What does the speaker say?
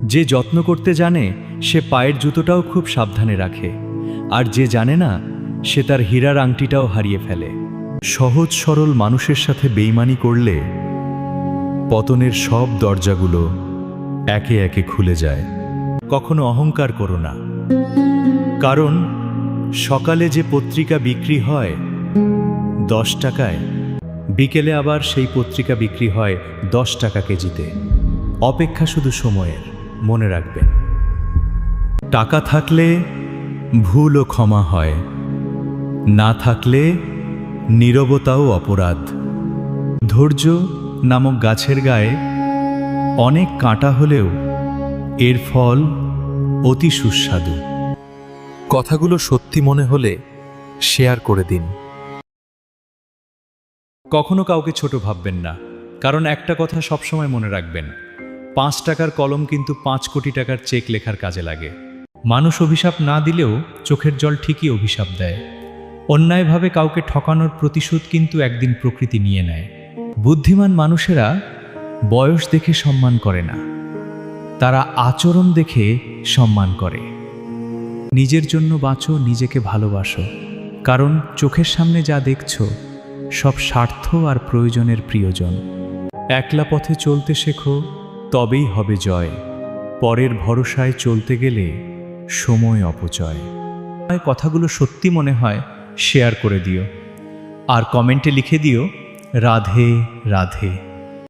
যে যত্ন করতে জানে সে পায়ের জুতোটাও খুব সাবধানে রাখে, আর যে জানে না সে তার হীরার আংটিটাও হারিয়ে ফেলে। সহজ সরল মানুষের সাথে বেইমানি করলে পতনের সব দরজাগুলো একে একে খুলে যায়। কখনো অহংকার করো না, কারণ সকালে যে পত্রিকা বিক্রি হয় 10 টাকায়, বিকেলে আবার সেই পত্রিকা বিক্রি হয় 10 টাকা কেজিতে। অপেক্ষা শুধু সময়ের, মনে রাখবেন। টাকা থাকলে ভুল ও ক্ষমা হয়, না থাকলে নীরবতাও অপরাধ। ধৈর্য নামক গাছের গায়ে অনেক কাঁটা হলেও এর ফল অতি সুস্বাদু। কথাগুলো সত্যি মনে হলে শেয়ার করে দিন। কখনো কাউকে ছোট ভাববেন না, কারণ একটা কথা সবসময় মনে রাখবেন, 5 টাকার কলম কিন্তু 5 কোটি টাকার চেক লেখার কাজে লাগে। মানুষ অভিশাপ না দিলেও চোখের জল ঠিকই অভিশাপ দেয়। অন্যায়ভাবে কাউকে ঠকানোর প্রতিশোধ কিন্তু একদিন প্রকৃতি নিয়ে নেয়। বুদ্ধিমান মানুষেরা বয়স দেখে সম্মান করে না, তারা আচরণ দেখে সম্মান করে। নিজের জন্য বাঁচো, নিজেকে ভালোবাসো, কারণ চোখের সামনে যা দেখছো সব স্বার্থ আর প্রয়োজনের প্রিয়জন। একলা পথে চলতে শেখো, তবেই হবে জয়। পরের ভরসায় চলতে গেলে সময় অপচয়। কথাগুলো সত্যি মনে হয় শেয়ার করে দিও, আর কমেন্টে লিখে দিও রাধে রাধে।